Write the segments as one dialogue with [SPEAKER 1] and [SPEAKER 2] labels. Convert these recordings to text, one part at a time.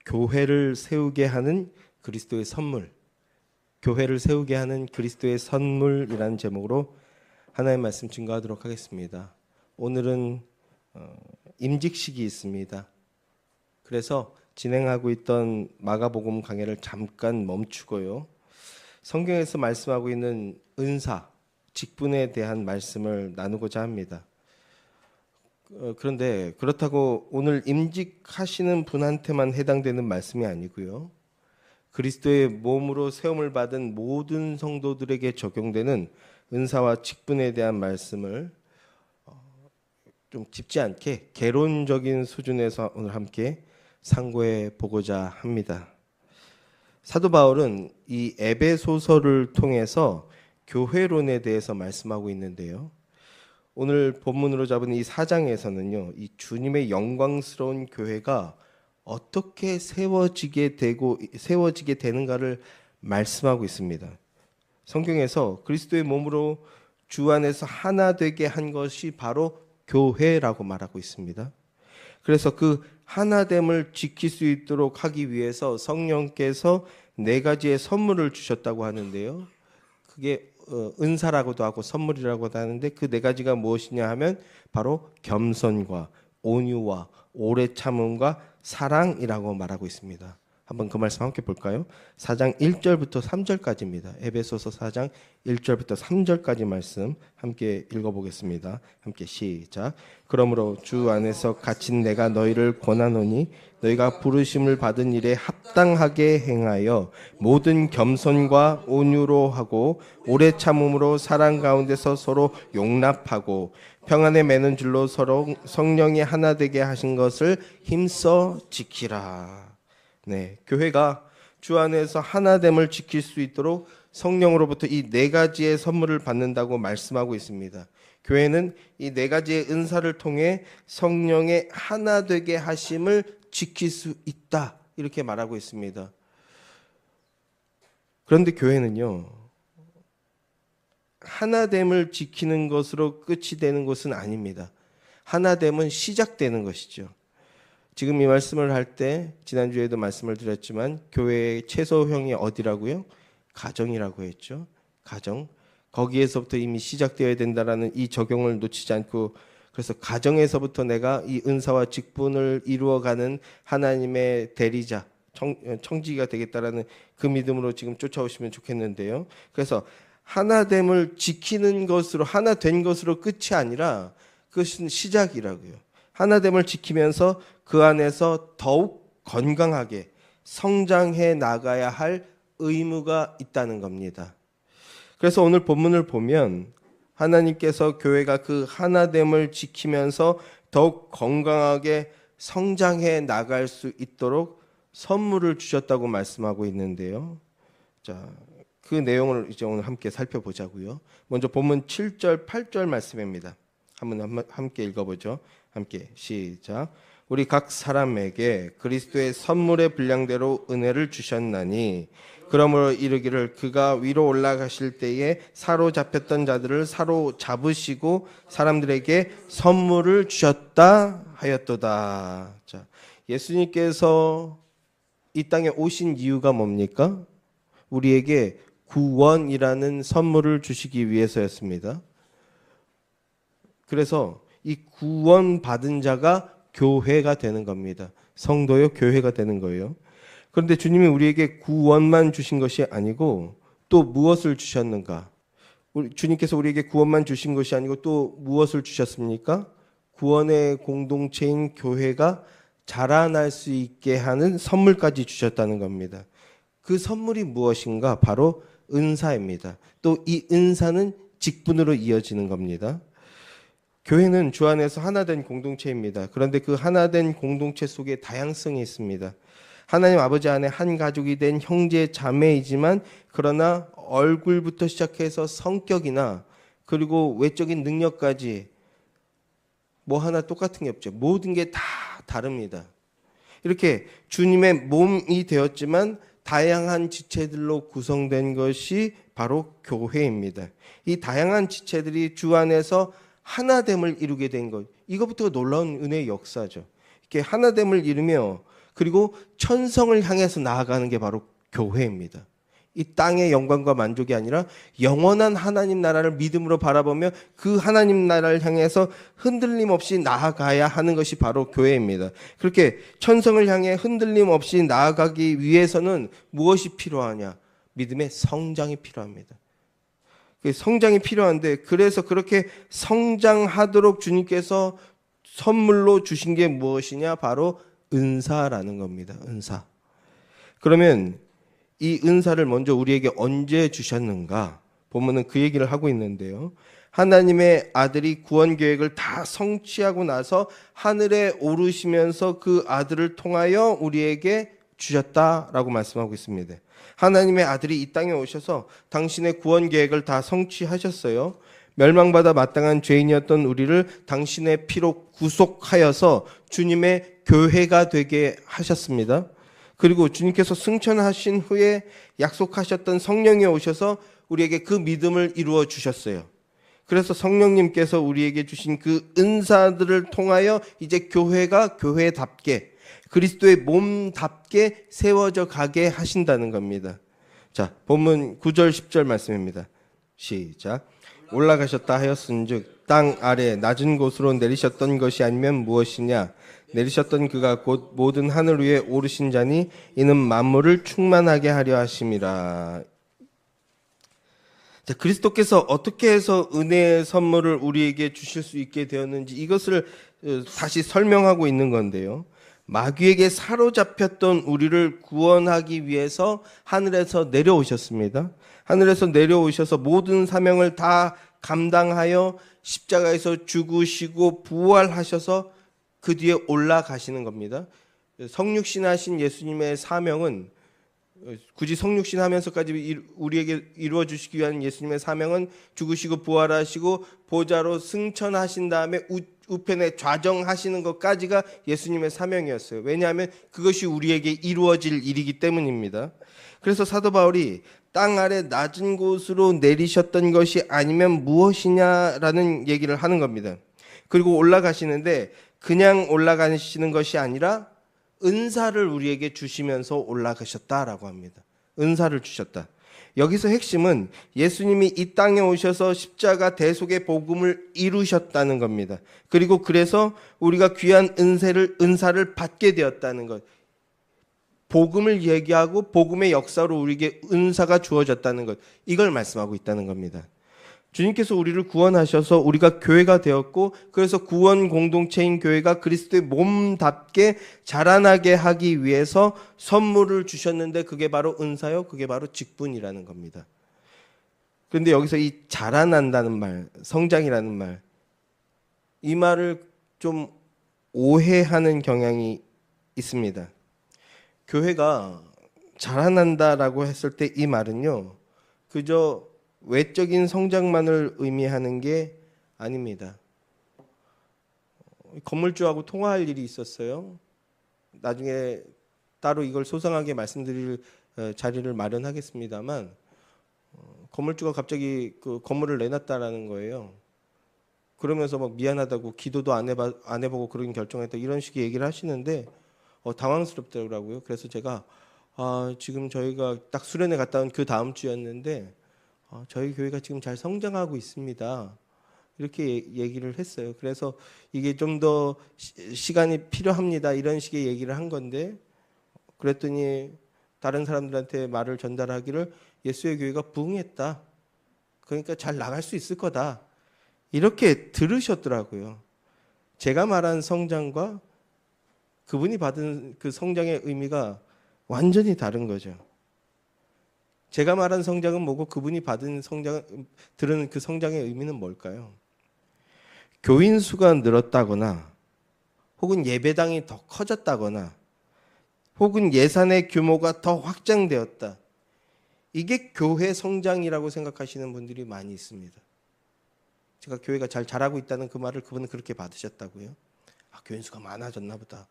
[SPEAKER 1] 교회를 세우게 하는 그리스도의 선물, 교회를 세우게 하는 그리스도의 선물이라는 제목으로 하나님의 말씀 증거하도록 하겠습니다. 오늘은 임직식이 있습니다. 그래서 진행하고 있던 마가복음 강해를 잠깐 멈추고요. 성경에서 말씀하고 있는 은사, 직분에 대한 말씀을 나누고자 합니다. 그런데 그렇다고 오늘 임직하시는 분한테만 해당되는 말씀이 아니고요. 그리스도의 몸으로 세움을 받은 모든 성도들에게 적용되는 은사와 직분에 대한 말씀을 좀 짚지 않게 개론적인 수준에서 오늘 함께 상고해 보고자 합니다. 사도 바울은 이 에베소서를 통해서 교회론에 대해서 말씀하고 있는데요. 오늘 본문으로 잡은 이 4장에서는요, 이 주님의 영광스러운 교회가 어떻게 세워지게 되는가를 말씀하고 있습니다. 성경에서 그리스도의 몸으로 주 안에서 하나 되게 한 것이 바로 교회라고 말하고 있습니다. 그래서 그 하나됨을 지킬 수 있도록 하기 위해서 성령께서 4가지의 선물을 주셨다고 하는데요. 그게 은사라고도 하고 선물이라고도 하는데 그 4가지가 무엇이냐 하면 바로 겸손과 온유와 오래 참음과 사랑이라고 말하고 있습니다. 한번 그 말씀 함께 볼까요? 4장 1절부터 3절까지입니다. 에베소서 4장 1절부터 3절까지 말씀 함께 읽어보겠습니다. 함께 시작. 그러므로 주 안에서 갇힌 내가 너희를 권하노니 너희가 부르심을 받은 일에 합당하게 행하여 모든 겸손과 온유로 하고 오래 참음으로 사랑 가운데서 서로 용납하고 평안에 매는 줄로 서로 성령이 하나 되게 하신 것을 힘써 지키라. 네, 교회가 주 안에서 하나됨을 지킬 수 있도록 성령으로부터 이 4가지의 선물을 받는다고 말씀하고 있습니다. 교회는 이 4가지의 은사를 통해 성령의 하나 되게 하심을 지킬 수 있다, 이렇게 말하고 있습니다. 그런데 교회는요, 하나됨을 지키는 것으로 끝이 되는 것은 아닙니다. 하나됨은 시작되는 것이죠. 지금 이 말씀을 할 때 지난주에도 말씀을 드렸지만 교회의 최소형이 어디라고요? 가정이라고 했죠. 가정. 거기에서부터 이미 시작되어야 된다라는 이 적용을 놓치지 않고, 그래서 가정에서부터 내가 이 은사와 직분을 이루어가는 하나님의 대리자, 청지기가 되겠다라는 그 믿음으로 지금 쫓아오시면 좋겠는데요. 그래서 하나됨을 지키는 것으로, 하나 된 것으로 끝이 아니라 그것은 시작이라고요. 하나됨을 지키면서 그 안에서 더욱 건강하게 성장해 나가야 할 의무가 있다는 겁니다. 그래서 오늘 본문을 보면 하나님께서 교회가 그 하나됨을 지키면서 더욱 건강하게 성장해 나갈 수 있도록 선물을 주셨다고 말씀하고 있는데요. 자, 그 내용을 이제 오늘 함께 살펴보자고요. 먼저 본문 7절, 8절 말씀입니다. 한번 함께 읽어보죠. 함께 시작. 우리 각 사람에게 그리스도의 선물의 분량대로 은혜를 주셨나니 그러므로 이르기를 그가 위로 올라가실 때에 사로잡혔던 자들을 사로잡으시고 사람들에게 선물을 주셨다 하였도다. 자, 예수님께서 이 땅에 오신 이유가 뭡니까? 우리에게 구원이라는 선물을 주시기 위해서였습니다. 그래서 이 구원 받은 자가 교회가 되는 겁니다. 성도요, 교회가 되는 거예요. 그런데 주님이 우리에게 구원만 주신 것이 아니고 또 무엇을 주셨는가? 주님께서 우리에게 구원만 주신 것이 아니고 또 무엇을 주셨습니까? 구원의 공동체인 교회가 자라날 수 있게 하는 선물까지 주셨다는 겁니다. 그 선물이 무엇인가? 바로 은사입니다. 또 이 은사는 직분으로 이어지는 겁니다. 교회는 주 안에서 하나된 공동체입니다. 그런데 그 하나된 공동체 속에 다양성이 있습니다. 하나님 아버지 안에 한 가족이 된 형제 자매이지만 그러나 얼굴부터 시작해서 성격이나 그리고 외적인 능력까지 뭐 하나 똑같은 게 없죠. 모든 게 다 다릅니다. 이렇게 주님의 몸이 되었지만 다양한 지체들로 구성된 것이 바로 교회입니다. 이 다양한 지체들이 주 안에서 하나됨을 이루게 된 것, 이것부터가 놀라운 은혜의 역사죠. 이렇게 하나됨을 이루며 그리고 천성을 향해서 나아가는 게 바로 교회입니다. 이 땅의 영광과 만족이 아니라 영원한 하나님 나라를 믿음으로 바라보며 그 하나님 나라를 향해서 흔들림 없이 나아가야 하는 것이 바로 교회입니다. 그렇게 천성을 향해 흔들림 없이 나아가기 위해서는 무엇이 필요하냐? 믿음의 성장이 필요합니다. 성장이 필요한데, 그래서 그렇게 성장하도록 주님께서 선물로 주신 게 무엇이냐? 바로 은사라는 겁니다. 은사. 그러면 이 은사를 먼저 우리에게 언제 주셨는가? 보면은 그 얘기를 하고 있는데요. 하나님의 아들이 구원 계획을 다 성취하고 나서 하늘에 오르시면서 그 아들을 통하여 우리에게 주셨다라고 말씀하고 있습니다. 하나님의 아들이 이 땅에 오셔서 당신의 구원 계획을 다 성취하셨어요. 멸망받아 마땅한 죄인이었던 우리를 당신의 피로 구속하여서 주님의 교회가 되게 하셨습니다. 그리고 주님께서 승천하신 후에 약속하셨던 성령이 오셔서 우리에게 그 믿음을 이루어 주셨어요. 그래서 성령님께서 우리에게 주신 그 은사들을 통하여 이제 교회가 교회답게, 그리스도의 몸답게 세워져 가게 하신다는 겁니다. 자, 본문 9절 10절 말씀입니다. 시작. 올라가셨다 하였은즉 땅 아래 낮은 곳으로 내리셨던 것이 아니면 무엇이냐? 내리셨던 그가 곧 모든 하늘 위에 오르신 자니 이는 만물을 충만하게 하려 하심이라. 자, 그리스도께서 어떻게 해서 은혜의 선물을 우리에게 주실 수 있게 되었는지 이것을 다시 설명하고 있는 건데요. 마귀에게 사로잡혔던 우리를 구원하기 위해서 하늘에서 내려오셨습니다. 하늘에서 내려오셔서 모든 사명을 다 감당하여 십자가에서 죽으시고 부활하셔서 그 뒤에 올라가시는 겁니다. 성육신 하신 예수님의 사명은, 굳이 성육신 하면서까지 우리에게 이루어 주시기 위한 예수님의 사명은 죽으시고 부활하시고 보좌로 승천하신 다음에 우편에 좌정하시는 것까지가 예수님의 사명이었어요. 왜냐하면 그것이 우리에게 이루어질 일이기 때문입니다. 그래서 사도 바울이 땅 아래 낮은 곳으로 내리셨던 것이 아니면 무엇이냐라는 얘기를 하는 겁니다. 그리고 올라가시는데 그냥 올라가시는 것이 아니라 은사를 우리에게 주시면서 올라가셨다라고 합니다. 은사를 주셨다. 여기서 핵심은 예수님이 이 땅에 오셔서 십자가 대속의 복음을 이루셨다는 겁니다. 그리고 그래서 우리가 귀한 은사를 받게 되었다는 것. 복음을 얘기하고 복음의 역사로 우리에게 은사가 주어졌다는 것. 이걸 말씀하고 있다는 겁니다. 주님께서 우리를 구원하셔서 우리가 교회가 되었고, 그래서 구원 공동체인 교회가 그리스도의 몸답게 자라나게 하기 위해서 선물을 주셨는데 그게 바로 은사요, 그게 바로 직분이라는 겁니다. 그런데 여기서 이 자라난다는 말, 성장이라는 말, 이 말을 좀 오해하는 경향이 있습니다. 교회가 자라난다라고 했을 때 이 말은요, 그저 외적인 성장만을 의미하는 게 아닙니다. 건물주하고 통화할 일이 있었어요. 나중에 따로 이걸 소상하게 말씀드릴 자리를 마련하겠습니다만, 건물주가 갑자기 그 건물을 내놨다라는 거예요. 그러면서 막 미안하다고 기도도 안 해보고 그런 결정했다, 이런 식의 얘기를 하시는데 당황스럽더라고요. 그래서 제가 지금 저희가 딱 수련회 갔다 온 그 다음 주였는데 저희 교회가 지금 잘 성장하고 있습니다, 이렇게 얘기를 했어요. 그래서 이게 좀 더 시간이 필요합니다, 이런 식의 얘기를 한 건데, 그랬더니 다른 사람들한테 말을 전달하기를 예수의 교회가 부흥했다, 그러니까 잘 나갈 수 있을 거다, 이렇게 들으셨더라고요. 제가 말한 성장과 그분이 받은 그 성장의 의미가 완전히 다른 거죠. 제가 말한 성장은 뭐고 그분이 받은 들은 그 성장의 의미는 뭘까요? 교인 수가 늘었다거나, 혹은 예배당이 더 커졌다거나, 혹은 예산의 규모가 더 확장되었다, 이게 교회 성장이라고 생각하시는 분들이 많이 있습니다. 제가 교회가 잘 자라고 있다는 그 말을 그분은 그렇게 받으셨다고요? 교인 수가 많아졌나 보다.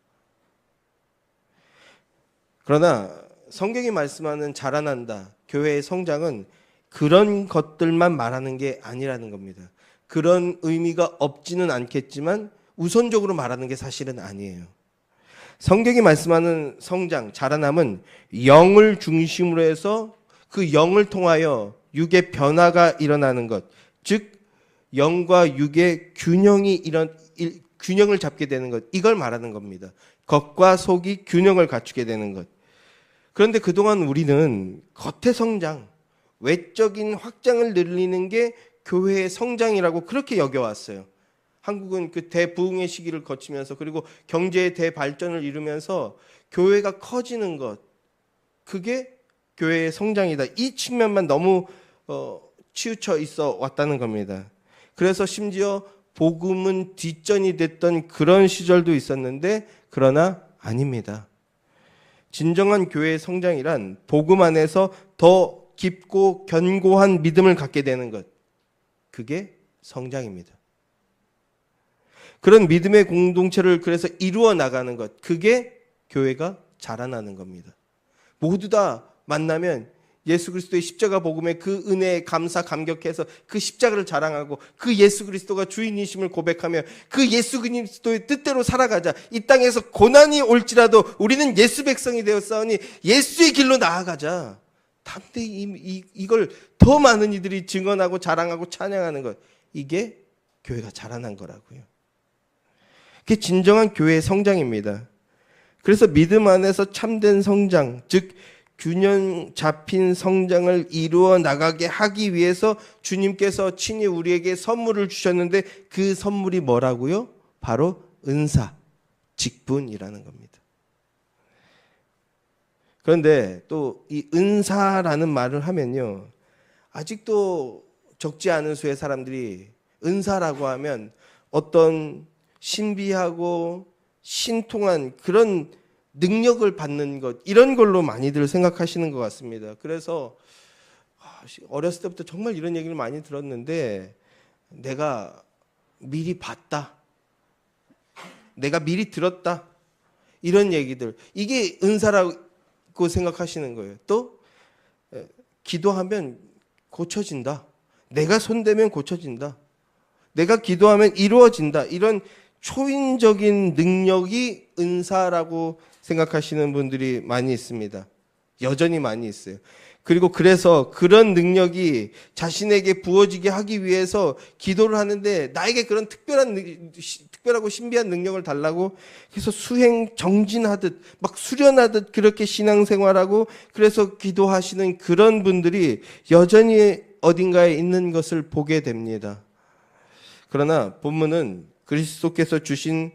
[SPEAKER 1] 그러나 성경이 말씀하는 자라난다, 교회의 성장은 그런 것들만 말하는 게 아니라는 겁니다. 그런 의미가 없지는 않겠지만 우선적으로 말하는 게 사실은 아니에요. 성경이 말씀하는 성장, 자라남은 영을 중심으로 해서 그 영을 통하여 육의 변화가 일어나는 것, 즉 영과 육의 균형을 잡게 되는 것, 이걸 말하는 겁니다. 겉과 속이 균형을 갖추게 되는 것. 그런데 그동안 우리는 겉의 성장, 외적인 확장을 늘리는 게 교회의 성장이라고 그렇게 여겨왔어요. 한국은 그 대부흥의 시기를 거치면서 그리고 경제의 대발전을 이루면서 교회가 커지는 것, 그게 교회의 성장이다. 이 측면만 너무 치우쳐 있어 왔다는 겁니다. 그래서 심지어 복음은 뒷전이 됐던 그런 시절도 있었는데, 그러나 아닙니다. 진정한 교회의 성장이란 복음 안에서 더 깊고 견고한 믿음을 갖게 되는 것, 그게 성장입니다. 그런 믿음의 공동체를 그래서 이루어 나가는 것, 그게 교회가 자라나는 겁니다. 모두 다 만나면 예수 그리스도의 십자가 복음의 그 은혜에 감사 감격해서 그 십자가를 자랑하고 그 예수 그리스도가 주인이심을 고백하며 그 예수 그리스도의 뜻대로 살아가자. 이 땅에서 고난이 올지라도 우리는 예수 백성이 되었사오니 예수의 길로 나아가자. 담대히 이걸 더 많은 이들이 증언하고 자랑하고 찬양하는 것, 이게 교회가 자라난 거라고요. 그게 진정한 교회의 성장입니다. 그래서 믿음 안에서 참된 성장, 즉 균형 잡힌 성장을 이루어 나가게 하기 위해서 주님께서 친히 우리에게 선물을 주셨는데, 그 선물이 뭐라고요? 바로 은사, 직분이라는 겁니다. 그런데 또 이 은사라는 말을 하면요, 아직도 적지 않은 수의 사람들이 은사라고 하면 어떤 신비하고 신통한 그런 능력을 받는 것, 이런 걸로 많이들 생각하시는 것 같습니다. 그래서 어렸을 때부터 정말 이런 얘기를 많이 들었는데, 내가 미리 봤다, 내가 미리 들었다, 이런 얘기들, 이게 은사라고 생각하시는 거예요. 또 기도하면 고쳐진다, 내가 손대면 고쳐진다, 내가 기도하면 이루어진다, 이런 초인적인 능력이 은사라고 생각하시는 분들이 많이 있습니다. 여전히 많이 있어요. 그리고 그래서 그런 능력이 자신에게 부어지게 하기 위해서 기도를 하는데, 나에게 그런 특별하고 신비한 능력을 달라고 해서 수행 정진하듯 막 수련하듯 그렇게 신앙생활하고 그래서 기도하시는 그런 분들이 여전히 어딘가에 있는 것을 보게 됩니다. 그러나 본문은 그리스도께서 주신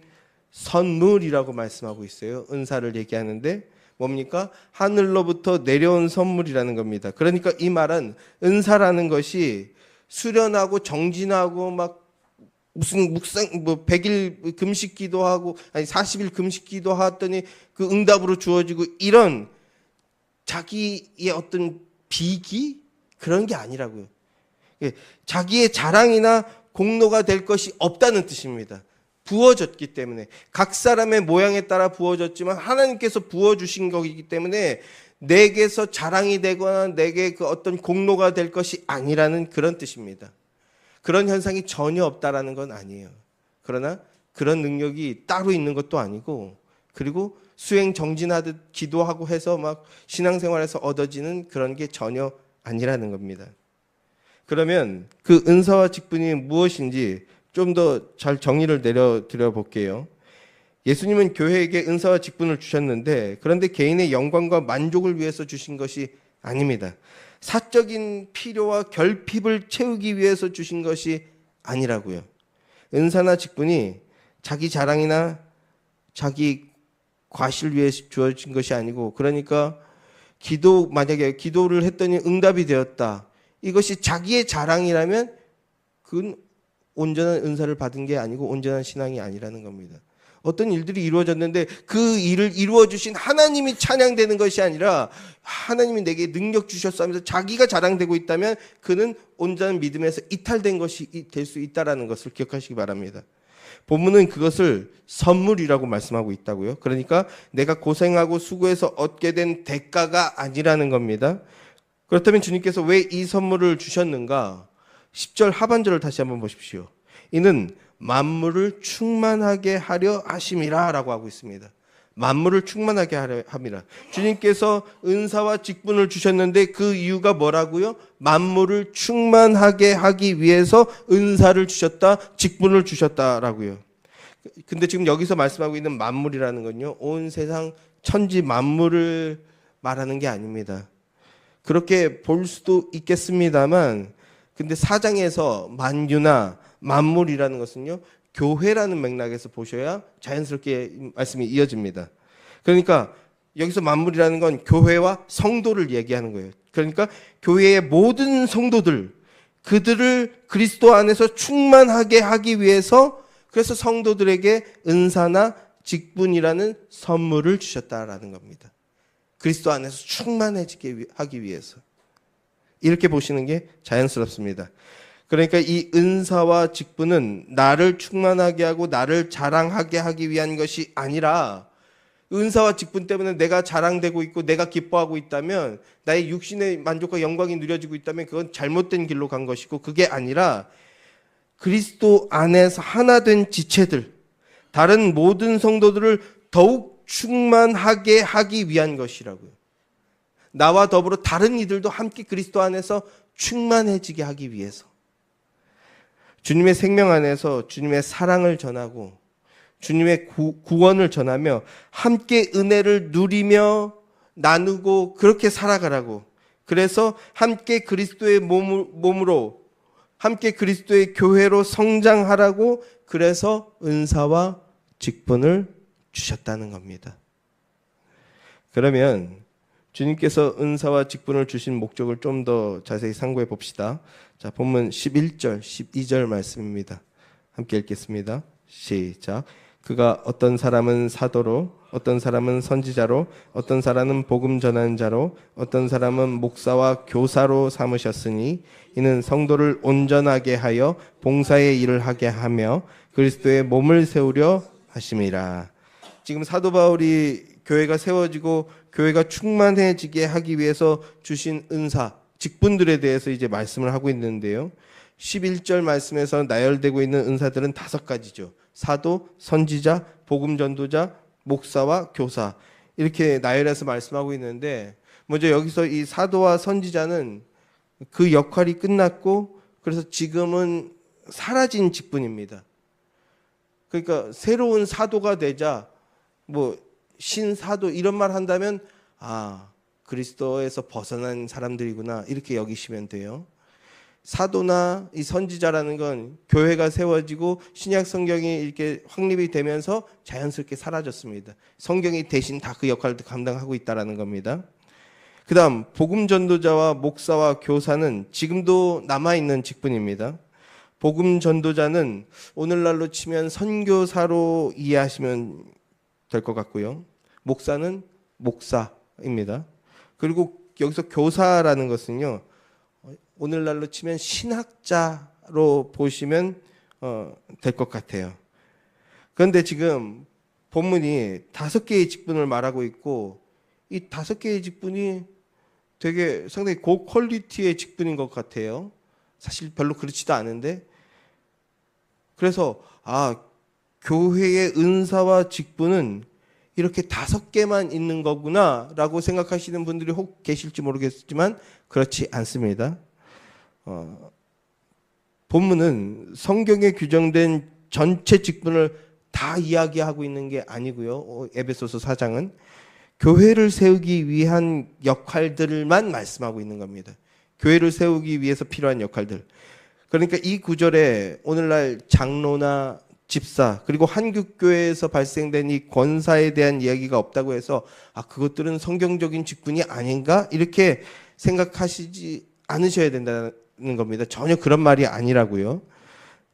[SPEAKER 1] 선물이라고 말씀하고 있어요. 은사를 얘기하는데 뭡니까? 하늘로부터 내려온 선물이라는 겁니다. 그러니까 이 말은 은사라는 것이 수련하고 정진하고 막 무슨 묵상 100일 금식 기도하고 40일 금식 기도하더니 그 응답으로 주어지고, 이런 자기의 어떤 비기, 그런 게 아니라고요. 자기의 자랑이나 공로가 될 것이 없다는 뜻입니다. 부어졌기 때문에, 각 사람의 모양에 따라 부어졌지만 하나님께서 부어주신 것이기 때문에 내게서 자랑이 되거나 내게 그 어떤 공로가 될 것이 아니라는 그런 뜻입니다. 그런 현상이 전혀 없다라는 건 아니에요. 그러나 그런 능력이 따로 있는 것도 아니고, 그리고 수행 정진하듯 기도하고 해서 막 신앙생활에서 얻어지는 그런 게 전혀 아니라는 겁니다. 그러면 그 은사와 직분이 무엇인지 좀 더 잘 정의를 내려드려 볼게요. 예수님은 교회에게 은사와 직분을 주셨는데, 그런데 개인의 영광과 만족을 위해서 주신 것이 아닙니다. 사적인 필요와 결핍을 채우기 위해서 주신 것이 아니라고요. 은사나 직분이 자기 자랑이나 자기 과실을 위해 주어진 것이 아니고, 그러니까 만약에 기도를 했더니 응답이 되었다, 이것이 자기의 자랑이라면 그건 온전한 은사를 받은 게 아니고 온전한 신앙이 아니라는 겁니다. 어떤 일들이 이루어졌는데 그 일을 이루어주신 하나님이 찬양되는 것이 아니라, 하나님이 내게 능력 주셨어 하면서 자기가 자랑되고 있다면 그는 온전한 믿음에서 이탈된 것이 될 수 있다는 것을 기억하시기 바랍니다. 본문은 그것을 선물이라고 말씀하고 있다고요. 그러니까 내가 고생하고 수고해서 얻게 된 대가가 아니라는 겁니다. 그렇다면 주님께서 왜 이 선물을 주셨는가? 10절 하반절을 다시 한번 보십시오. 이는 만물을 충만하게 하려 하심이라 라고 하고 있습니다. 만물을 충만하게 하려 함이라. 주님께서 은사와 직분을 주셨는데 그 이유가 뭐라고요? 만물을 충만하게 하기 위해서 은사를 주셨다, 직분을 주셨다라고요. 근데 지금 여기서 말씀하고 있는 만물이라는 건요, 온 세상 천지 만물을 말하는 게 아닙니다. 그렇게 볼 수도 있겠습니다만, 근데 사장에서 만유나 만물이라는 것은요, 교회라는 맥락에서 보셔야 자연스럽게 말씀이 이어집니다. 그러니까 여기서 만물이라는 건 교회와 성도를 얘기하는 거예요. 그러니까 교회의 모든 성도들, 그들을 그리스도 안에서 충만하게 하기 위해서, 그래서 성도들에게 은사나 직분이라는 선물을 주셨다라는 겁니다. 그리스도 안에서 충만해지게 하기 위해서. 이렇게 보시는 게 자연스럽습니다. 그러니까 이 은사와 직분은 나를 충만하게 하고 나를 자랑하게 하기 위한 것이 아니라, 은사와 직분 때문에 내가 자랑되고 있고 내가 기뻐하고 있다면, 나의 육신의 만족과 영광이 누려지고 있다면 그건 잘못된 길로 간 것이고, 그게 아니라 그리스도 안에서 하나 된 지체들, 다른 모든 성도들을 더욱 충만하게 하기 위한 것이라고요. 나와 더불어 다른 이들도 함께 그리스도 안에서 충만해지게 하기 위해서. 주님의 생명 안에서 주님의 사랑을 전하고 주님의 구원을 전하며 함께 은혜를 누리며 나누고 그렇게 살아가라고. 그래서 함께 그리스도의 몸으로, 함께 그리스도의 교회로 성장하라고, 그래서 은사와 직분을 주셨다는 겁니다. 그러면 주님께서 은사와 직분을 주신 목적을 좀 더 자세히 상고해 봅시다. 자, 본문 11절, 12절 말씀입니다. 함께 읽겠습니다. 시작. 그가 어떤 사람은 사도로, 어떤 사람은 선지자로, 어떤 사람은 복음 전하는 자로, 어떤 사람은 목사와 교사로 삼으셨으니 이는 성도를 온전하게 하여 봉사의 일을 하게 하며 그리스도의 몸을 세우려 하심이라. 지금 사도 바울이 교회가 세워지고 교회가 충만해지게 하기 위해서 주신 은사, 직분들에 대해서 이제 말씀을 하고 있는데요. 11절 말씀에서 나열되고 있는 은사들은 5가지죠. 사도, 선지자, 복음 전도자, 목사와 교사, 이렇게 나열해서 말씀하고 있는데, 먼저 여기서 이 사도와 선지자는 그 역할이 끝났고, 그래서 지금은 사라진 직분입니다. 그러니까 새로운 사도가 되자, 뭐 신사도 이런 말 한다면, 아, 그리스도에서 벗어난 사람들이구나, 이렇게 여기시면 돼요. 사도나 이 선지자라는 건 교회가 세워지고 신약 성경이 이렇게 확립이 되면서 자연스럽게 사라졌습니다. 성경이 대신 다 그 역할을 감당하고 있다라는 겁니다. 그 다음 복음 전도자와 목사와 교사는 지금도 남아있는 직분입니다. 복음 전도자는 오늘날로 치면 선교사로 이해하시면 될 것 같고요. 목사는 목사입니다. 그리고 여기서 교사라는 것은요, 오늘날로 치면 신학자로 보시면 될 것 같아요. 그런데 지금 본문이 5개의 직분을 말하고 있고, 이 5개의 직분이 되게 상당히 고퀄리티의 직분인 것 같아요. 사실 별로 그렇지도 않은데, 그래서 교회의 은사와 직분은 이렇게 5개만 있는 거구나 라고 생각하시는 분들이 혹 계실지 모르겠지만 그렇지 않습니다. 본문은 성경에 규정된 전체 직분을 다 이야기하고 있는 게 아니고요. 에베소서 4장은 교회를 세우기 위한 역할들만 말씀하고 있는 겁니다. 교회를 세우기 위해서 필요한 역할들. 그러니까 이 구절에 오늘날 장로나 집사, 그리고 한국교회에서 발생된 이 권사에 대한 이야기가 없다고 해서 그것들은 성경적인 직분이 아닌가? 이렇게 생각하시지 않으셔야 된다는 겁니다. 전혀 그런 말이 아니라고요.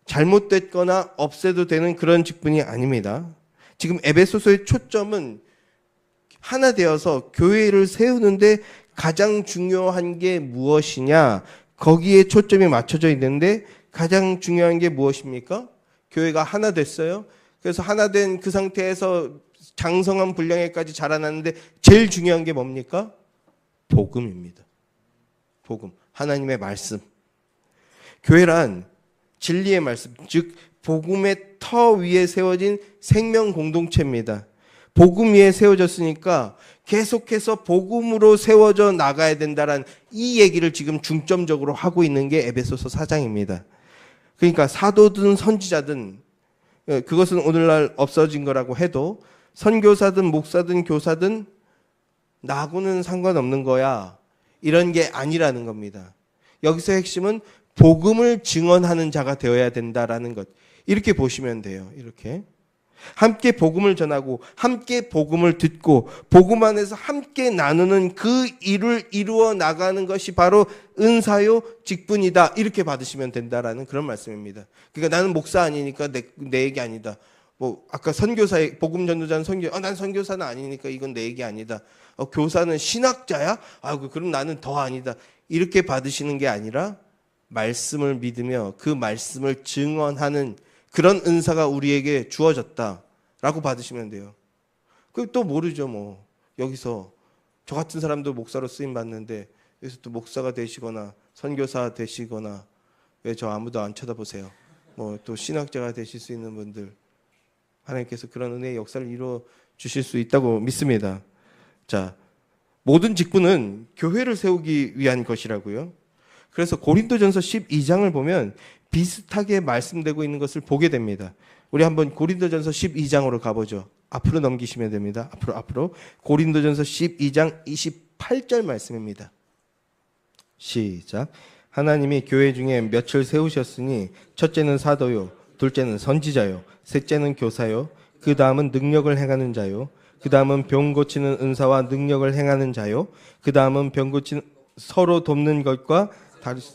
[SPEAKER 1] 잘못됐거나 없애도 되는 그런 직분이 아닙니다. 지금 에베소서의 초점은 하나 되어서 교회를 세우는데 가장 중요한 게 무엇이냐, 거기에 초점이 맞춰져 있는데, 가장 중요한 게 무엇입니까? 교회가 하나 됐어요. 그래서 하나 된 그 상태에서 장성한 분량에까지 자라났는데 제일 중요한 게 뭡니까? 복음입니다. 복음, 하나님의 말씀. 교회란 진리의 말씀, 즉 복음의 터 위에 세워진 생명 공동체입니다. 복음 위에 세워졌으니까 계속해서 복음으로 세워져 나가야 된다라는 이 얘기를 지금 중점적으로 하고 있는 게 에베소서 4장입니다. 그러니까 사도든 선지자든, 그것은 오늘날 없어진 거라고 해도 선교사든 목사든 교사든 나하고는 상관없는 거야, 이런 게 아니라는 겁니다. 여기서 핵심은 복음을 증언하는 자가 되어야 된다라는 것, 이렇게 보시면 돼요. 이렇게 함께 복음을 전하고 함께 복음을 듣고 복음 안에서 함께 나누는 그 일을 이루어 나가는 것이 바로 은사요 직분이다, 이렇게 받으시면 된다라는 그런 말씀입니다. 그러니까 나는 목사 아니니까 내 얘기 아니다. 뭐 아까 선교사의 복음 전도자는 난 선교사는 아니니까 이건 내 얘기 아니다. 교사는 신학자야? 그럼 나는 더 아니다. 이렇게 받으시는 게 아니라 말씀을 믿으며 그 말씀을 증언하는 그런 은사가 우리에게 주어졌다라고 받으시면 돼요. 또 모르죠, 뭐. 여기서 저 같은 사람도 목사로 쓰임 받는데 여기서 또 목사가 되시거나 선교사 되시거나, 왜 저 아무도 안 쳐다보세요? 뭐 또 신학자가 되실 수 있는 분들, 하나님께서 그런 은혜의 역사를 이루어 주실 수 있다고 믿습니다. 자, 모든 직분은 교회를 세우기 위한 것이라고요. 그래서 고린도전서 12장을 보면 비슷하게 말씀되고 있는 것을 보게 됩니다. 우리 한번 고린도전서 12장으로 가보죠. 앞으로 넘기시면 됩니다. 앞으로. 고린도전서 12장 28절 말씀입니다. 시작. 하나님이 교회 중에 몇을 세우셨으니 첫째는 사도요, 둘째는 선지자요, 셋째는 교사요, 그 다음은 능력을 행하는 자요, 그 다음은 병 고치는 은사와 능력을 행하는 자요, 그 다음은 병 고치는 서로 돕는 것과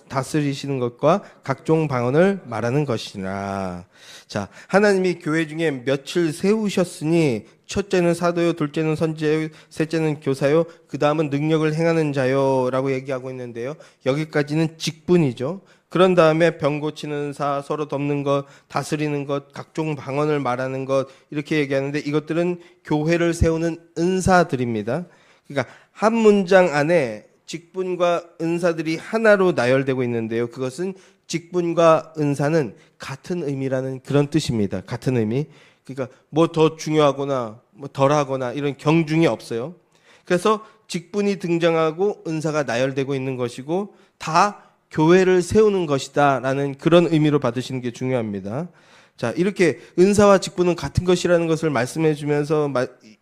[SPEAKER 1] 다스리시는 것과 각종 방언을 말하는 것이라. 자, 하나님이 교회 중에 몇을 세우셨으니 첫째는 사도요, 둘째는 선지자요, 셋째는 교사요, 그 다음은 능력을 행하는 자요 라고 얘기하고 있는데요, 여기까지는 직분이죠. 그런 다음에 병 고치는 사, 서로 돕는 것, 다스리는 것, 각종 방언을 말하는 것, 이렇게 얘기하는데 이것들은 교회를 세우는 은사들입니다. 그러니까 한 문장 안에 직분과 은사들이 하나로 나열되고 있는데요, 그것은 직분과 은사는 같은 의미라는 그런 뜻입니다. 같은 의미. 그러니까 뭐 더 중요하거나 뭐 덜하거나 이런 경중이 없어요. 그래서 직분이 등장하고 은사가 나열되고 있는 것이고 다 교회를 세우는 것이다 라는 그런 의미로 받으시는 게 중요합니다. 자, 이렇게 은사와 직분은 같은 것이라는 것을 말씀해 주면서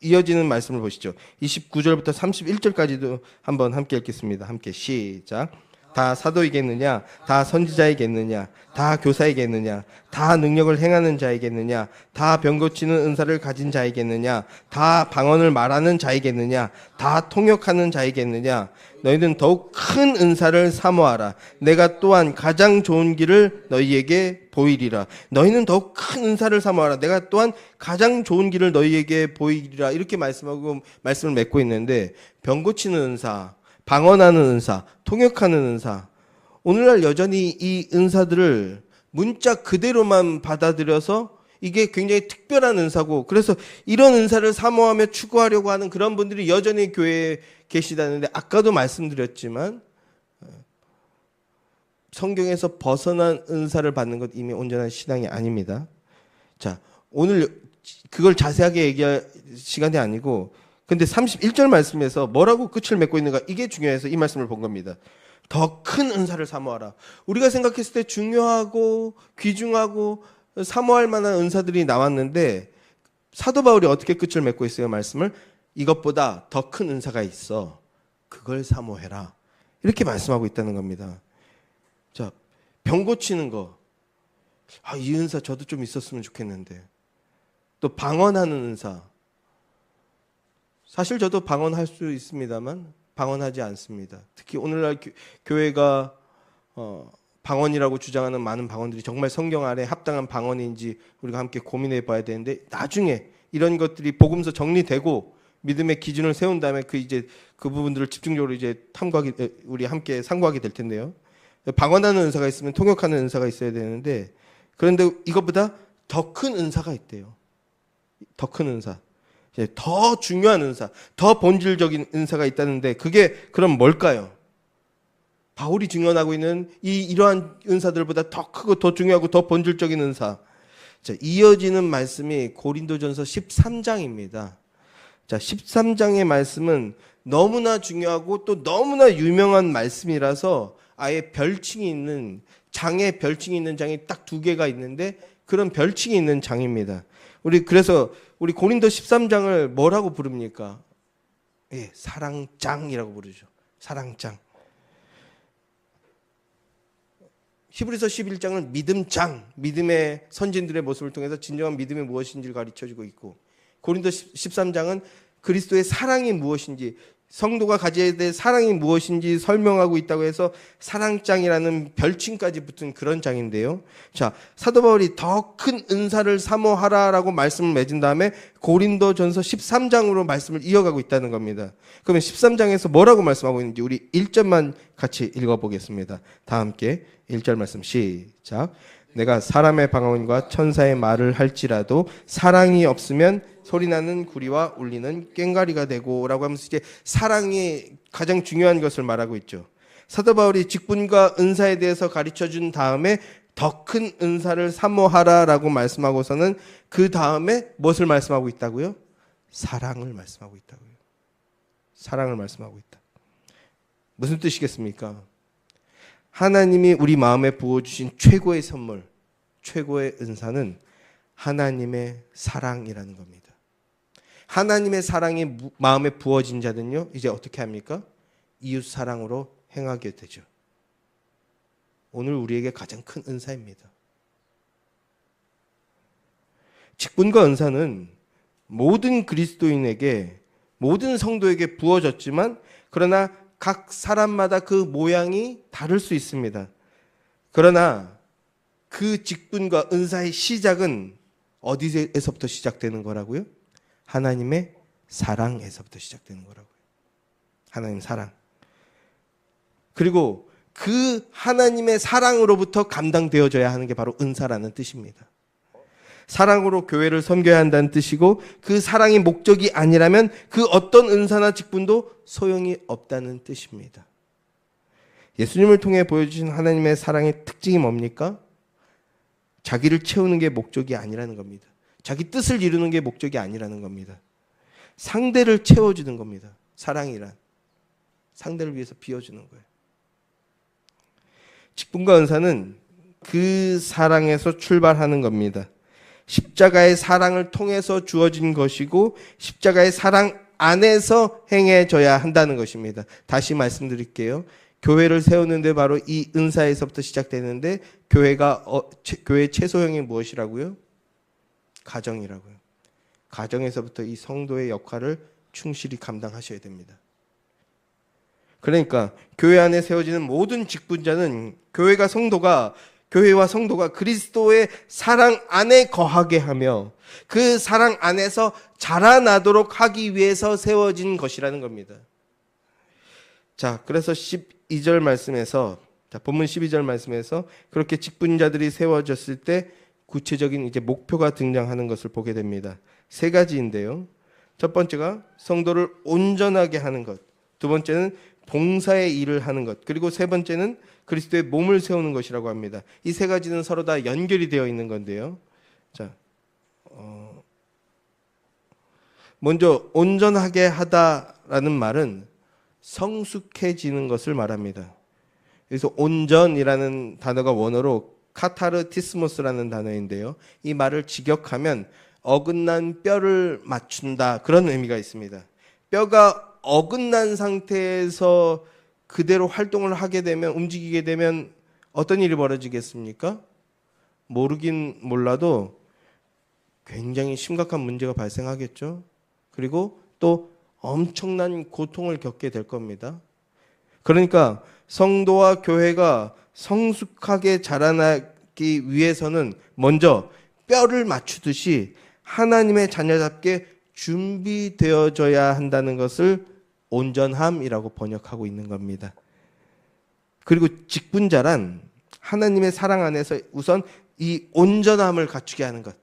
[SPEAKER 1] 이어지는 말씀을 보시죠. 29절부터 31절까지도 한번 함께 읽겠습니다. 함께 시작. 다 사도이겠느냐? 다 선지자이겠느냐? 다 교사이겠느냐? 다 능력을 행하는 자이겠느냐? 다 병 고치는 은사를 가진 자이겠느냐? 다 방언을 말하는 자이겠느냐? 다 통역하는 자이겠느냐? 너희는 더욱 큰 은사를 사모하라. 내가 또한 가장 좋은 길을 너희에게 보이리라. 너희는 더욱 큰 은사를 사모하라. 내가 또한 가장 좋은 길을 너희에게 보이리라. 이렇게 말씀을 맺고 있는데, 병 고치는 은사, 방언하는 은사, 통역하는 은사, 오늘날 여전히 이 은사들을 문자 그대로만 받아들여서 이게 굉장히 특별한 은사고, 그래서 이런 은사를 사모하며 추구하려고 하는 그런 분들이 여전히 교회에 계시다는데, 아까도 말씀드렸지만 성경에서 벗어난 은사를 받는 것 이미 온전한 신앙이 아닙니다. 자, 오늘 그걸 자세하게 얘기할 시간이 아니고, 근데 31절 말씀에서 뭐라고 끝을 맺고 있는가, 이게 중요해서 이 말씀을 본 겁니다. 더 큰 은사를 사모하라. 우리가 생각했을 때 중요하고 귀중하고 사모할 만한 은사들이 나왔는데, 사도 바울이 어떻게 끝을 맺고 있어요? 말씀을 이것보다 더 큰 은사가 있어, 그걸 사모해라, 이렇게 말씀하고 있다는 겁니다. 자, 병 고치는 거, 이 은사 저도 좀 있었으면 좋겠는데. 또 방언하는 은사, 사실 저도 방언할 수 있습니다만 방언하지 않습니다. 특히 오늘날 교회가 방언이라고 주장하는 많은 방언들이 정말 성경 안에 합당한 방언인지 우리가 함께 고민해 봐야 되는데, 나중에 이런 것들이 복음서 정리되고 믿음의 기준을 세운 다음에 그 부분들을 집중적으로 우리 함께 상고하게 될 텐데요. 방언하는 은사가 있으면 통역하는 은사가 있어야 되는데, 그런데 이것보다 더 큰 은사가 있대요. 더 큰 은사, 더 중요한 은사, 더 본질적인 은사가 있다는데, 그게 그럼 뭘까요? 바울이 증언하고 있는 이러한 은사들보다 더 크고 더 중요하고 더 본질적인 은사. 자, 이어지는 말씀이 고린도전서 13장입니다. 자, 13장의 말씀은 너무나 중요하고 또 너무나 유명한 말씀이라서 아예 별칭이 있는 장에 별칭이 있는 장이 딱 두 개가 있는데 그런 별칭이 있는 장입니다. 그래서 우리 고린도 13장을 뭐라고 부릅니까? 예, 사랑장이라고 부르죠. 사랑장. 히브리서 11장은 믿음장, 믿음의 선진들의 모습을 통해서 진정한 믿음이 무엇인지를 가르쳐주고 있고, 고린도 13장은 그리스도의 사랑이 무엇인지, 성도가 가져야 될 사랑이 무엇인지 설명하고 있다고 해서 사랑장이라는 별칭까지 붙은 그런 장인데요. 자, 사도 바울이 더 큰 은사를 사모하라라고 말씀을 맺은 다음에 고린도전서 13장으로 말씀을 이어가고 있다는 겁니다. 그러면 13장에서 뭐라고 말씀하고 있는지 우리 1절만 같이 읽어보겠습니다. 다 함께 1절 말씀 시작. 내가 사람의 방언과 천사의 말을 할지라도 사랑이 없으면 소리나는 구리와 울리는 꽹과리가 되고 라고 하면서 이제 사랑이 가장 중요한 것을 말하고 있죠. 사도 바울이 직분과 은사에 대해서 가르쳐준 다음에 더 큰 은사를 사모하라라고 말씀하고서는 그 다음에 무엇을 말씀하고 있다고요? 사랑을 말씀하고 있다고요. 사랑을 말씀하고 있다. 무슨 뜻이겠습니까? 하나님이 우리 마음에 부어주신 최고의 선물, 최고의 은사는 하나님의 사랑이라는 겁니다. 하나님의 사랑이 마음에 부어진 자는요, 이제 어떻게 합니까? 이웃 사랑으로 행하게 되죠. 오늘 우리에게 가장 큰 은사입니다. 직분과 은사는 모든 그리스도인에게, 모든 성도에게 부어졌지만, 그러나 각 사람마다 그 모양이 다를 수 있습니다. 그러나 그 직분과 은사의 시작은 어디에서부터 시작되는 거라고요? 하나님의 사랑에서부터 시작되는 거라고요. 하나님 사랑. 그리고 그 하나님의 사랑으로부터 감당되어져야 하는 게 바로 은사라는 뜻입니다. 사랑으로 교회를 섬겨야 한다는 뜻이고, 그 사랑이 목적이 아니라면 그 어떤 은사나 직분도 소용이 없다는 뜻입니다. 예수님을 통해 보여주신 하나님의 사랑의 특징이 뭡니까? 자기를 채우는 게 목적이 아니라는 겁니다. 자기 뜻을 이루는 게 목적이 아니라는 겁니다. 상대를 채워주는 겁니다. 사랑이란 상대를 위해서 비워주는 거예요. 직분과 은사는 그 사랑에서 출발하는 겁니다. 십자가의 사랑을 통해서 주어진 것이고 십자가의 사랑 안에서 행해져야 한다는 것입니다. 다시 말씀드릴게요. 교회를 세우는데 바로 이 은사에서부터 시작되는데 교회의 최소형이 무엇이라고요? 가정이라고요. 가정에서부터 이 성도의 역할을 충실히 감당하셔야 됩니다. 그러니까 교회 안에 세워지는 모든 직분자는 교회와 성도가 그리스도의 사랑 안에 거하게 하며 그 사랑 안에서 자라나도록 하기 위해서 세워진 것이라는 겁니다. 자, 그래서 12절 말씀에서, 본문 12절 말씀에서 그렇게 직분자들이 세워졌을 때 구체적인 이제 목표가 등장하는 것을 보게 됩니다. 세 가지인데요. 첫 번째가 성도를 온전하게 하는 것, 두 번째는 봉사의 일을 하는 것, 그리고 세 번째는 그리스도의 몸을 세우는 것이라고 합니다. 이 세 가지는 서로 다 연결이 되어 있는 건데요. 자, 먼저 온전하게 하다라는 말은 성숙해지는 것을 말합니다. 그래서 온전이라는 단어가 원어로 카타르티스모스라는 단어인데요. 이 말을 직역하면 어긋난 뼈를 맞춘다, 그런 의미가 있습니다. 뼈가 어긋난 상태에서 그대로 활동을 하게 되면, 움직이게 되면 어떤 일이 벌어지겠습니까? 모르긴 몰라도 굉장히 심각한 문제가 발생하겠죠. 그리고 또 엄청난 고통을 겪게 될 겁니다. 그러니까 성도와 교회가 성숙하게 자라나기 위해서는 먼저 뼈를 맞추듯이 하나님의 자녀답게 준비되어져야 한다는 것을 온전함이라고 번역하고 있는 겁니다. 그리고 직분자란 하나님의 사랑 안에서 우선 이 온전함을 갖추게 하는 것,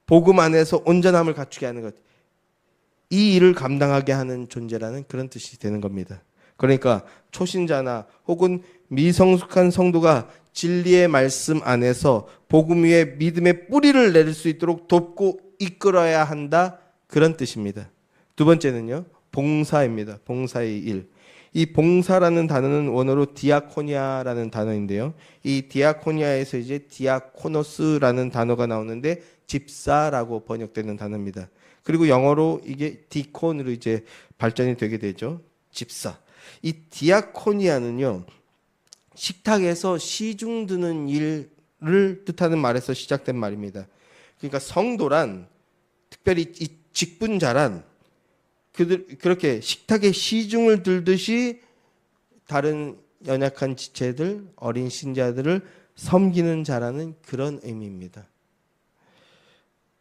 [SPEAKER 1] 복음 안에서 온전함을 갖추게 하는 것, 이 일을 감당하게 하는 존재라는 그런 뜻이 되는 겁니다. 그러니까 초신자나 혹은 미성숙한 성도가 진리의 말씀 안에서 복음 위에 믿음의 뿌리를 내릴 수 있도록 돕고 이끌어야 한다, 그런 뜻입니다. 두 번째는요, 봉사입니다. 봉사의 일. 이 봉사라는 단어는 원어로 디아코니아라는 단어인데요. 이 디아코니아에서 이제 디아코노스라는 단어가 나오는데 집사라고 번역되는 단어입니다. 그리고 영어로 이게 디콘으로 이제 발전이 되게 되죠. 집사. 이 디아코니아는요, 식탁에서 시중 드는 일을 뜻하는 말에서 시작된 말입니다. 그러니까 성도란, 특별히 이 직분자란 그렇게 식탁에 시중을 들듯이 다른 연약한 지체들, 어린 신자들을 섬기는 자라는 그런 의미입니다.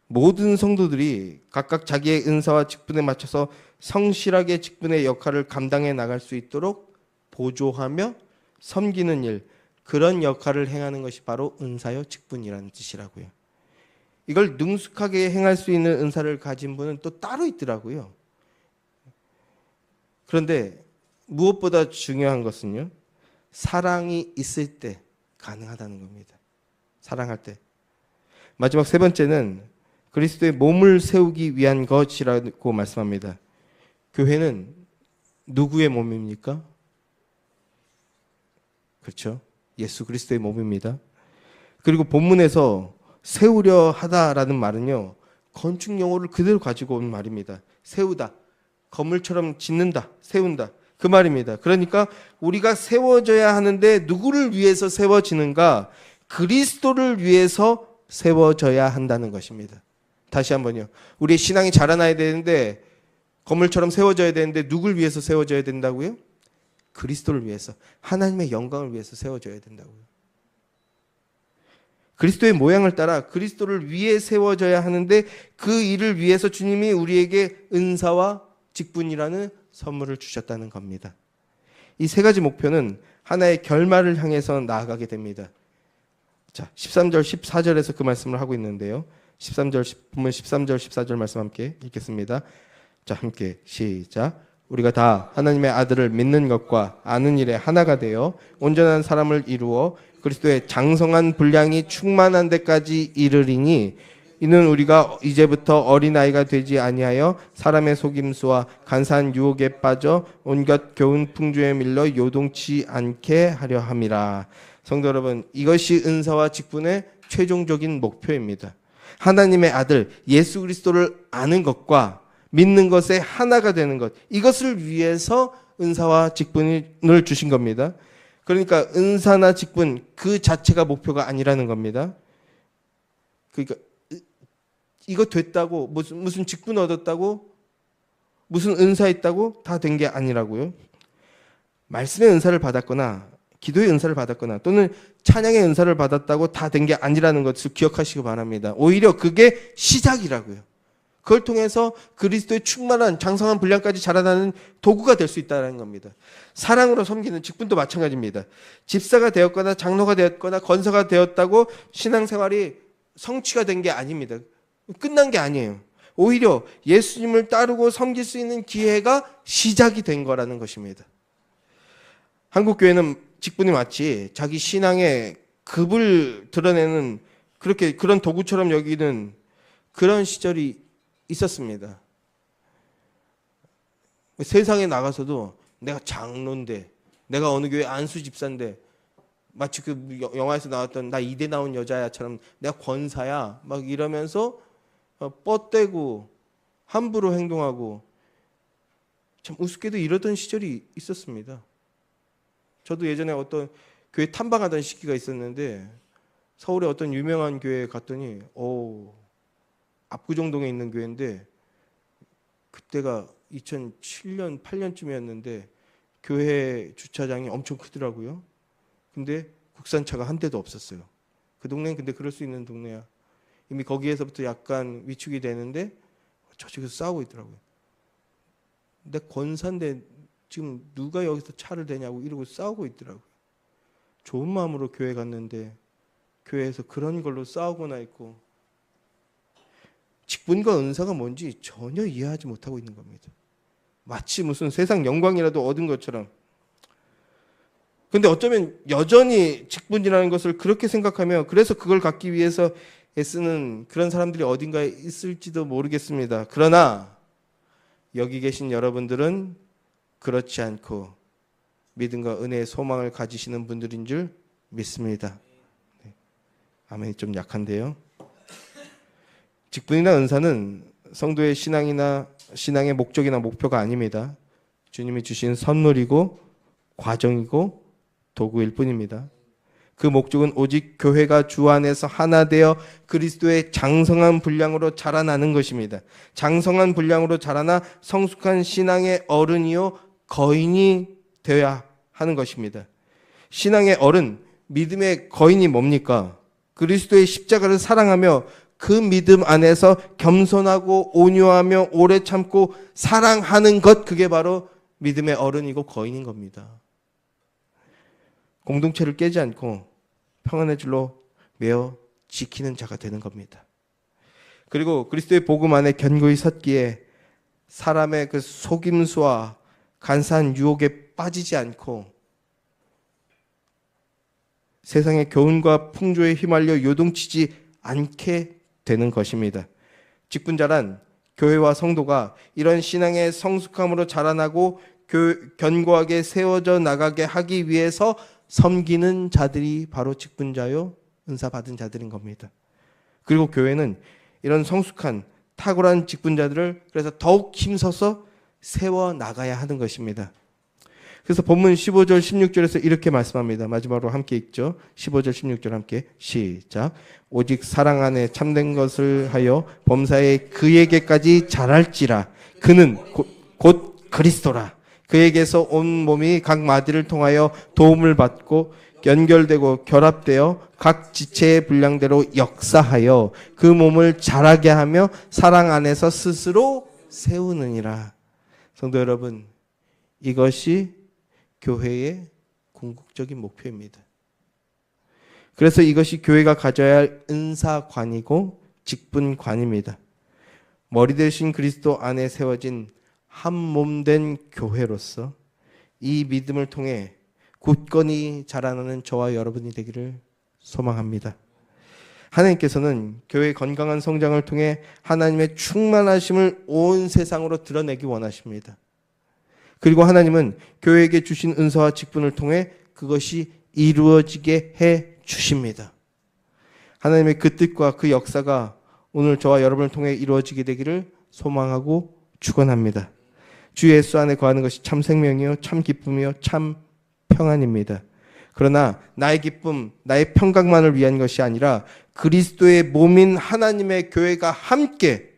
[SPEAKER 1] 모든 성도들이 각각 자기의 은사와 직분에 맞춰서 성실하게 직분의 역할을 감당해 나갈 수 있도록 보조하며 섬기는 일, 그런 역할을 행하는 것이 바로 은사요 직분이라는 뜻이라고요. 이걸 능숙하게 행할 수 있는 은사를 가진 분은 또 따로 있더라고요. 그런데 무엇보다 중요한 것은요, 사랑이 있을 때 가능하다는 겁니다. 사랑할 때. 마지막 세 번째는 그리스도의 몸을 세우기 위한 것이라고 말씀합니다. 교회는 누구의 몸입니까? 그렇죠. 예수 그리스도의 몸입니다. 그리고 본문에서 세우려 하다라는 말은요, 건축 용어를 그대로 가지고 온 말입니다. 세우다. 건물처럼 짓는다, 세운다, 그 말입니다. 그러니까 우리가 세워져야 하는데 누구를 위해서 세워지는가? 그리스도를 위해서 세워져야 한다는 것입니다. 다시 한번요. 우리의 신앙이 자라나야 되는데, 건물처럼 세워져야 되는데 누굴 위해서 세워져야 된다고요? 그리스도를 위해서, 하나님의 영광을 위해서 세워져야 된다고요. 그리스도의 모양을 따라 그리스도를 위해 세워져야 하는데, 그 일을 위해서 주님이 우리에게 은사와 직분이라는 선물을 주셨다는 겁니다. 이 세 가지 목표는 하나의 결말을 향해서 나아가게 됩니다. 자, 13절, 14절에서 그 말씀을 하고 있는데요. 13절, 14절 말씀 함께 읽겠습니다. 자, 함께 시작. 우리가 다 하나님의 아들을 믿는 것과 아는 일에 하나가 되어 온전한 사람을 이루어 그리스도의 장성한 분량이 충만한 데까지 이르리니, 이는 우리가 이제부터 어린아이가 되지 아니하여 사람의 속임수와 간사한 유혹에 빠져 온갖 교훈 풍조에 밀려 요동치 않게 하려 함이라. 성도 여러분, 이것이 은사와 직분의 최종적인 목표입니다. 하나님의 아들 예수 그리스도를 아는 것과 믿는 것에 하나가 되는 것, 이것을 위해서 은사와 직분을 주신 겁니다. 그러니까 은사나 직분 그 자체가 목표가 아니라는 겁니다. 그러니까 이거 됐다고, 무슨 직분 얻었다고, 무슨 은사 있다고 다 된 게 아니라고요. 말씀의 은사를 받았거나 기도의 은사를 받았거나 또는 찬양의 은사를 받았다고 다 된 게 아니라는 것을 기억하시기 바랍니다. 오히려 그게 시작이라고요. 그걸 통해서 그리스도의 충만한 장성한 분량까지 자라나는 도구가 될 수 있다는 겁니다. 사랑으로 섬기는 직분도 마찬가지입니다. 집사가 되었거나 장로가 되었거나 권사가 되었다고 신앙생활이 성취가 된 게 아닙니다. 끝난 게 아니에요. 오히려 예수님을 따르고 섬길 수 있는 기회가 시작이 된 거라는 것입니다. 한국교회는 직분이 마치 자기 신앙의 급을 드러내는 그런 도구처럼 여기는 그런 시절이 있었습니다. 세상에 나가서도 내가 장로인데, 내가 어느 교회 안수 집사인데, 마치 그 영화에서 나왔던 나 이대 나온 여자야처럼 내가 권사야 막 이러면서 뻗대고 함부로 행동하고, 참 우습게도 이러던 시절이 있었습니다. 저도 예전에 어떤 교회 탐방하던 시기가 있었는데, 서울의 어떤 유명한 교회에 갔더니 압구정동에 있는 교회인데, 그때가 2007년 8년쯤이었는데 교회 주차장이 엄청 크더라고요. 근데 국산차가 한 대도 없었어요. 그 동네는 근데 그럴 수 있는 동네야. 이미 거기에서부터 약간 위축이 되는데 저쪽에서 싸우고 있더라고요. 내 권사인데 지금 누가 여기서 차를 대냐고 이러고 싸우고 있더라고요. 좋은 마음으로 교회 갔는데 교회에서 그런 걸로 싸우거나 있고, 직분과 은사가 뭔지 전혀 이해하지 못하고 있는 겁니다. 마치 무슨 세상 영광이라도 얻은 것처럼. 근데 어쩌면 여전히 직분이라는 것을 그렇게 생각하며 그래서 그걸 갖기 위해서 애쓰는 그런 사람들이 어딘가에 있을지도 모르겠습니다. 그러나 여기 계신 여러분들은 그렇지 않고 믿음과 은혜의 소망을 가지시는 분들인 줄 믿습니다. 네. 아멘이 좀 약한데요. 직분이나 은사는 성도의 신앙의 목적이나 목표가 아닙니다. 주님이 주신 선물이고 과정이고 도구일 뿐입니다. 그 목적은 오직 교회가 주 안에서 하나 되어 그리스도의 장성한 분량으로 자라나는 것입니다. 장성한 분량으로 자라나 성숙한 신앙의 어른이요 거인이 되어야 하는 것입니다. 신앙의 어른, 믿음의 거인이 뭡니까? 그리스도의 십자가를 사랑하며 그 믿음 안에서 겸손하고 온유하며 오래 참고 사랑하는 것, 그게 바로 믿음의 어른이고 거인인 겁니다. 공동체를 깨지 않고 평안의 줄로 매어 지키는 자가 되는 겁니다. 그리고 그리스도의 복음 안에 견고히 섰기에 사람의 그 속임수와 간사한 유혹에 빠지지 않고 세상의 교훈과 풍조에 휘말려 요동치지 않게 되는 것입니다. 직분자란 교회와 성도가 이런 신앙의 성숙함으로 자라나고 견고하게 세워져 나가게 하기 위해서 섬기는 자들이 바로 직분자요 은사 받은 자들인 겁니다. 그리고 교회는 이런 성숙한 탁월한 직분자들을 그래서 더욱 힘써서 세워 나가야 하는 것입니다. 그래서 본문 15절 16절에서 이렇게 말씀합니다. 마지막으로 함께 읽죠. 15절 16절 함께 시작. 오직 사랑 안에 참된 것을 하여 범사에 그에게까지 자랄지라. 그는 곧 그리스도라. 그에게서 온 몸이 각 마디를 통하여 도움을 받고 연결되고 결합되어 각 지체의 분량대로 역사하여 그 몸을 자라게 하며 사랑 안에서 스스로 세우느니라. 성도 여러분, 이것이 교회의 궁극적인 목표입니다. 그래서 이것이 교회가 가져야 할 은사관이고 직분관입니다. 머리 대신 그리스도 안에 세워진 한 몸 된 교회로서 이 믿음을 통해 굳건히 자라나는 저와 여러분이 되기를 소망합니다. 하나님께서는 교회의 건강한 성장을 통해 하나님의 충만하심을 온 세상으로 드러내기 원하십니다. 그리고 하나님은 교회에게 주신 은사와 직분을 통해 그것이 이루어지게 해 주십니다. 하나님의 그 뜻과 그 역사가 오늘 저와 여러분을 통해 이루어지게 되기를 소망하고 축원합니다. 주 예수 안에 거하는 것이 참 생명이요 참 기쁨이요 참 평안입니다. 그러나 나의 기쁨, 나의 평강만을 위한 것이 아니라 그리스도의 몸인 하나님의 교회가 함께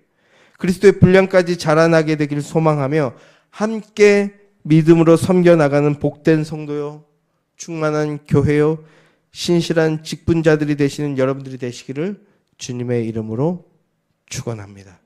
[SPEAKER 1] 그리스도의 분량까지 자라나게 되기를 소망하며 함께 믿음으로 섬겨나가는 복된 성도요, 충만한 교회요, 신실한 직분자들이 되시는 여러분들이 되시기를 주님의 이름으로 축원합니다.